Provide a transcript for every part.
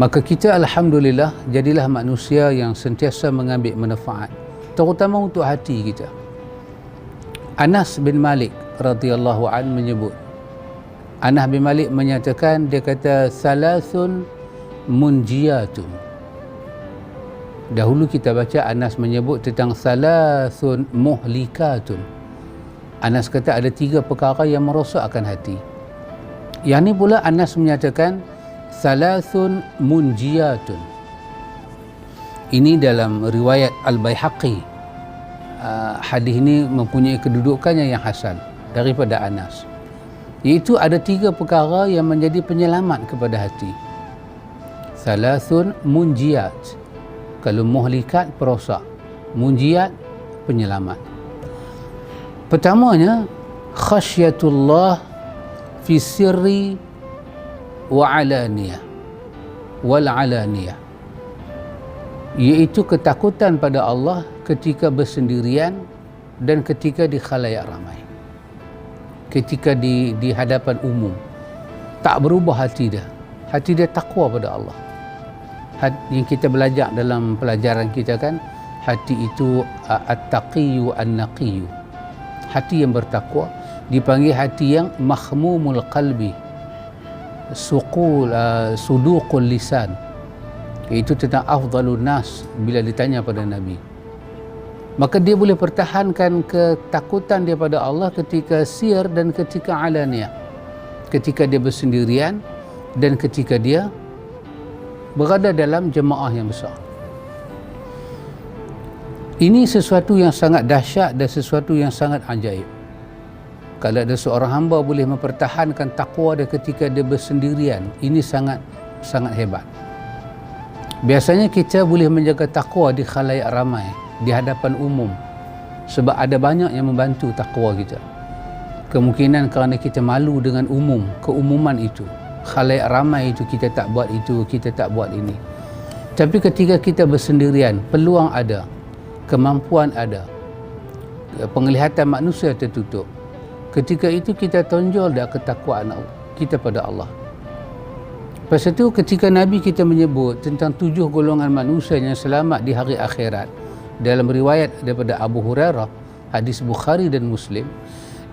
Maka kita alhamdulillah jadilah manusia yang sentiasa mengambil manfaat, terutama untuk hati kita. Anas bin Malik radhiyallahu an menyebut, Anas bin Malik menyatakan, dia kata salasun munjiyatun. Dahulu kita baca Anas menyebut tentang salasun muhlikatun. Anas kata ada 3 perkara yang merosakkan hati. Yang ni pula Anas menyatakan salasun munjiyatun. Ini dalam riwayat Al-Baihaqi. Hadis ini mempunyai kedudukannya yang hasan daripada Anas. Iaitu ada 3 perkara yang menjadi penyelamat kepada hati. Salasun munjiyat. Kalau muhlikat perosak, munjiyat penyelamat. Pertamanya khasyatullah fi sirri wa alaniyah wal alaniyah, iaitu ketakutan pada Allah ketika bersendirian dan ketika di khalayak ramai, ketika di hadapan umum. Tak berubah hati dia takwa pada Allah. Yang kita belajar dalam pelajaran kita kan, hati itu at-taqiyyu an-naqiyyu, hati yang bertakwa dipanggil hati yang mahmumul qalbi, suduqul lisan, iaitu tentang afdalun nas. Bila ditanya pada Nabi, maka dia boleh pertahankan ketakutan dia pada Allah ketika sir dan ketika alaniyah, ketika dia bersendirian dan ketika dia berada dalam jemaah yang besar. Ini sesuatu yang sangat dahsyat dan sesuatu yang sangat ajaib. Kalau ada seorang hamba boleh mempertahankan takwa dia ketika dia bersendirian, ini sangat hebat. Biasanya kita boleh menjaga takwa di khalayak ramai, di hadapan umum, sebab ada banyak yang membantu takwa kita. Kemungkinan kerana kita malu dengan keumuman itu, khalayak ramai itu, kita tak buat itu, kita tak buat ini. Tapi ketika kita bersendirian, peluang ada, kemampuan ada, penglihatan manusia tertutup. Ketika itu kita tonjol dah ketakwaan kita pada Allah. Lepas itu ketika Nabi kita menyebut tentang 7 golongan manusia yang selamat di hari akhirat, dalam riwayat daripada Abu Hurairah, hadis Bukhari dan Muslim,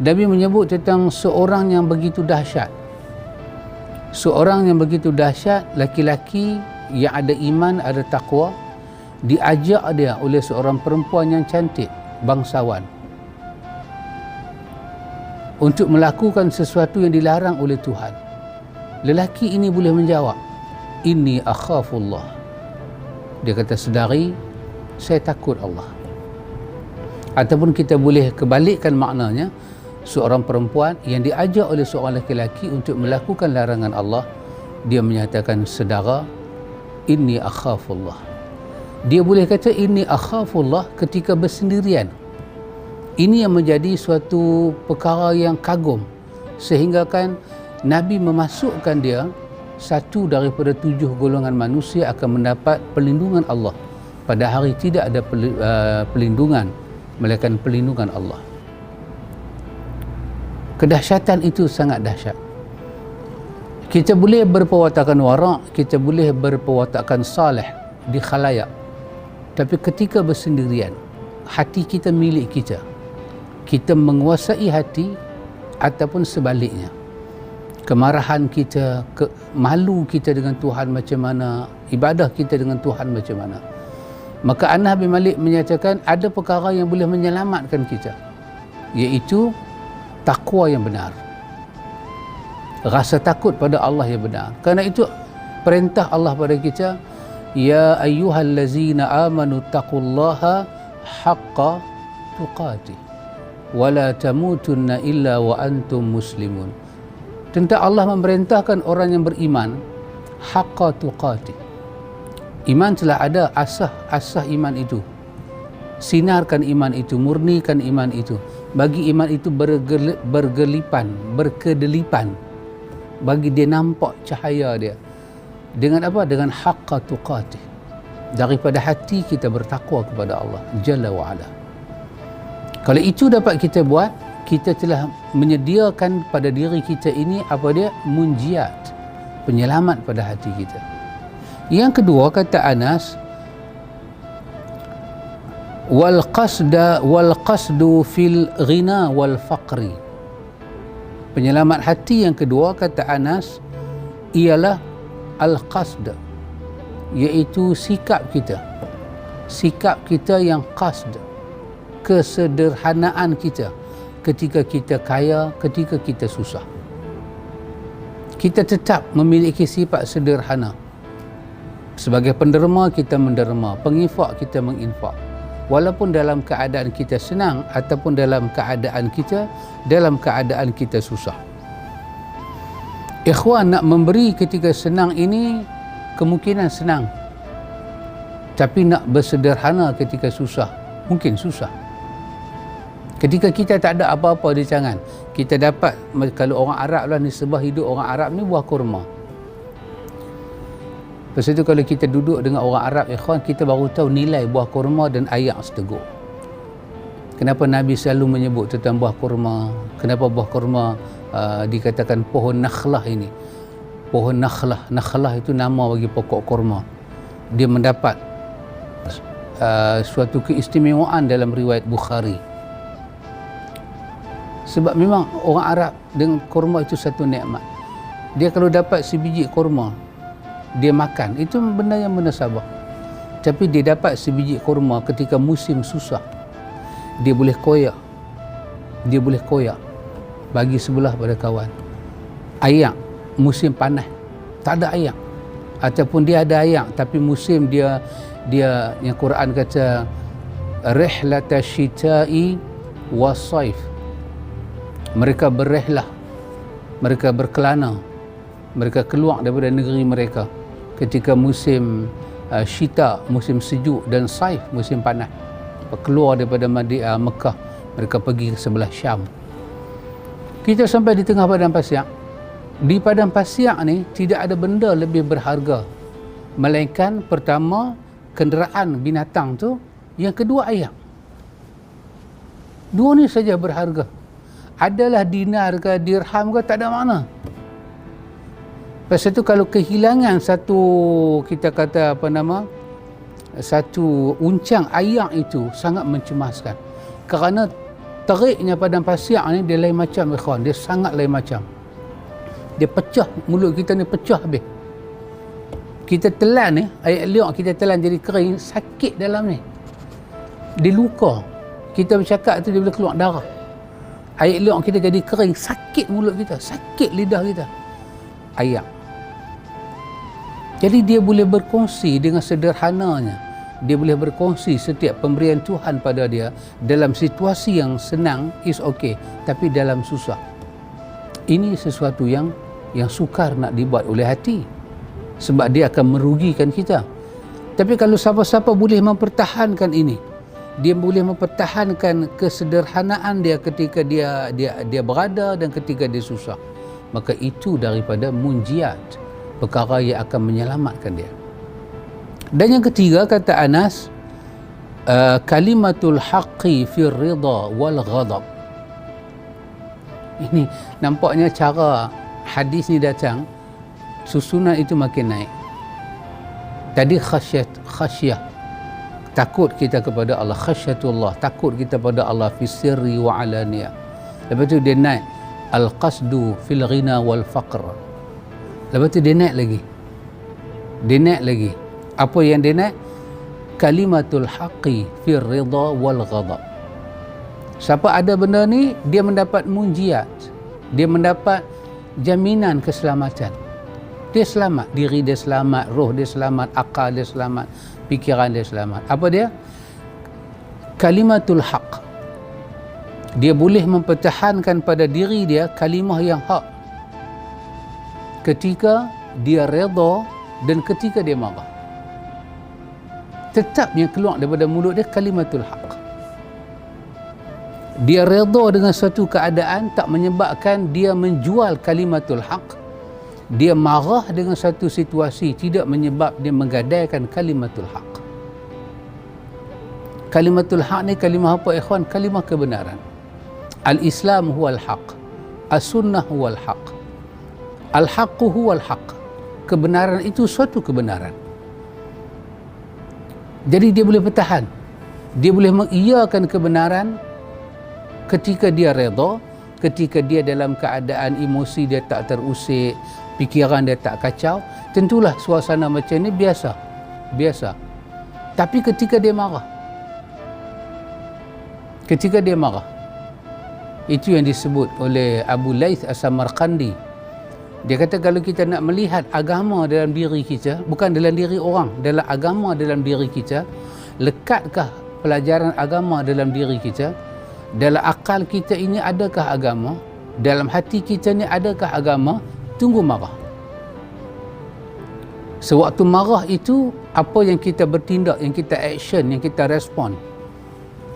Nabi menyebut tentang seorang yang begitu dahsyat. Seorang yang begitu dahsyat, laki-laki yang ada iman, ada takwa, diajak dia oleh seorang perempuan yang cantik, bangsawan, untuk melakukan sesuatu yang dilarang oleh Tuhan. Lelaki ini boleh menjawab, inni akhafullah. Dia kata, saudari, saya takut Allah. Ataupun kita boleh kebalikkan maknanya, seorang perempuan yang diajak oleh seorang lelaki untuk melakukan larangan Allah, dia menyatakan, saudara, inni akhafullah. Dia boleh kata inni akhafullah ketika bersendirian. Ini yang menjadi suatu perkara yang kagum, sehingga kan Nabi memasukkan dia satu daripada 7 golongan manusia akan mendapat perlindungan Allah. Pada hari tidak ada perlindungan melainkan perlindungan Allah. Kedahsyatan itu sangat dahsyat. Kita boleh berperwatakan wara', kita boleh berperwatakan salih di khalayak, tapi ketika bersendirian, hati kita milik kita. Kita menguasai hati ataupun sebaliknya. Kemarahan kita, malu kita dengan Tuhan macam mana, ibadah kita dengan Tuhan macam mana. Maka Anas bin Malik menyatakan ada perkara yang boleh menyelamatkan kita, iaitu takwa yang benar, rasa takut pada Allah yang benar. Kerana itu perintah Allah pada kita, ya ayyuhallazina amanu taqullaha haqqa tuqatih wala tamutunna illa wa antum muslimun. Tentang Allah memerintahkan orang yang beriman haqqa tuqatih. Iman telah ada, asah iman itu, sinarkan iman itu, murnikan iman itu, bagi iman itu berkedelipan, bagi dia nampak cahaya dia. Dengan apa? Dengan haqqa tuqatih, daripada hati kita bertakwa kepada Allah Jalla wa'ala. Kalau itu dapat kita buat, kita telah menyediakan pada diri kita ini apa dia? Munjiat, penyelamat pada hati kita. Yang kedua, kata Anas, wal qasdu fil ghina wal faqri. Penyelamat hati yang kedua, kata Anas, ialah al qasd, iaitu sikap kita yang qasd, kesederhanaan kita ketika kita kaya, ketika kita susah. Kita tetap memiliki sifat sederhana. Sebagai penderma, kita menderma. Penginfak, kita menginfak. Walaupun dalam keadaan kita senang ataupun dalam keadaan kita susah. Ikhwan, nak memberi ketika senang ini kemungkinan senang. Tapi nak bersederhana ketika susah, mungkin susah. Ketika kita tak ada apa-apa di tangan, kita dapat, kalau orang Arab lah, nisbah hidup orang Arab ni buah kurma. Lepas itu kalau kita duduk dengan orang Arab, ikhwan, kita baru tahu nilai buah kurma dan ayak seteguk. Kenapa Nabi selalu menyebut tentang buah kurma? Kenapa buah kurma dikatakan pohon nakhlah ini? Pohon nakhlah itu nama bagi pokok kurma. Dia mendapat suatu keistimewaan dalam riwayat Bukhari. Sebab memang orang Arab dengan kurma itu satu nikmat. Dia kalau dapat sebiji kurma, dia makan, itu benda yang munasabah. Tapi dia dapat sebiji kurma ketika musim susah, dia boleh koyak bagi sebelah pada kawan. Ayak musim panas tak ada ayak, ataupun dia ada ayak tapi musim dia yang Quran kata rihlata syita'i wasaif, mereka berrihlah, mereka berkelana, mereka keluar daripada negeri mereka ketika musim syita, musim sejuk, dan saif, musim panas. Keluar daripada Mekah, mereka pergi ke sebelah Syam. Kita sampai di tengah padang pasir. Di padang pasir ni tidak ada benda lebih berharga melainkan pertama kenderaan binatang tu, yang kedua ayak. Dua ni saja berharga. Adalah dinar ke dirham ke tak ada makna. Lepas itu kalau kehilangan satu, kita kata satu uncang ayak, itu sangat mencemaskan. Kerana teriknya padang pasir ni dia lain macam, ikhwan, dia sangat lain macam. Dia pecah, mulut kita ni pecah habis. Kita telan ni, ayak liok kita telan jadi kering, sakit dalam ni. Dia luka. Kita bercakap tu dia boleh keluar darah. Ayak liok kita jadi kering, sakit mulut kita, sakit lidah kita. Ayak. Jadi dia boleh berkongsi dengan sederhananya. Dia boleh berkongsi setiap pemberian Tuhan pada dia. Dalam situasi yang senang, is okay. Tapi dalam susah, ini sesuatu yang sukar nak dibuat oleh hati. Sebab dia akan merugikan kita. Tapi kalau siapa-siapa boleh mempertahankan ini, dia boleh mempertahankan kesederhanaan dia ketika dia berada dan ketika dia susah, maka itu daripada munjiat, perkara yang akan menyelamatkan dia. Dan yang ketiga, kata Anas, kalimatul haqqi fir ridha wal ghadab. Ini nampaknya cara hadis ni datang, susunan itu makin naik. Tadi khasyah, takut kita kepada Allah, khasyatullah, takut kita pada Allah fi sirri wa alaniyah. Lepas tu dia naik al-qasdu fil ghina wal faqr. Lepas tu dia naik lagi. Apa yang dia naik? Kalimatul haqqi fir ridha wal ghadab. Siapa ada benda ni, dia mendapat munjiat, dia mendapat jaminan keselamatan. Dia selamat, diri dia selamat, roh dia selamat, akal dia selamat, fikiran dia selamat. Apa dia? Kalimatul haq. Dia boleh mempertahankan pada diri dia kalimah yang hak ketika dia redha dan ketika dia marah. Tetap yang keluar daripada mulut dia kalimatul haq. Dia redha dengan suatu keadaan tak menyebabkan dia menjual kalimatul haq. Dia marah dengan satu situasi tidak menyebab dia menggadaikan kalimatul haq. Kalimatul haq ni kalimah apa, ikhwan? Kalimah kebenaran. Al-Islam huwal haq, as-sunnah huwal haq, al-haqqu huwal haq. Kebenaran itu suatu kebenaran. Jadi dia boleh bertahan. Dia boleh mengiyakan kebenaran ketika dia redha, ketika dia dalam keadaan emosi dia tak terusik, fikiran dia tak kacau. Tentulah suasana macam ni biasa. Tapi ketika dia marah, itu yang disebut oleh Abu Laith As-Samarqandi. Dia kata kalau kita nak melihat agama dalam diri kita, bukan dalam diri orang, dalam agama dalam diri kita, lekatkah pelajaran agama dalam diri kita? Dalam akal kita ini adakah agama? Dalam hati kita ni adakah agama? Tunggu marah. Sewaktu marah itu, apa yang kita bertindak, yang kita action, yang kita respon,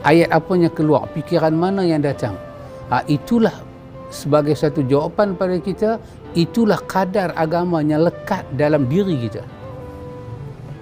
ayat apa yang keluar, fikiran mana yang datang, itulah sebagai satu jawapan pada kita, itulah kadar agama yang lekat dalam diri kita.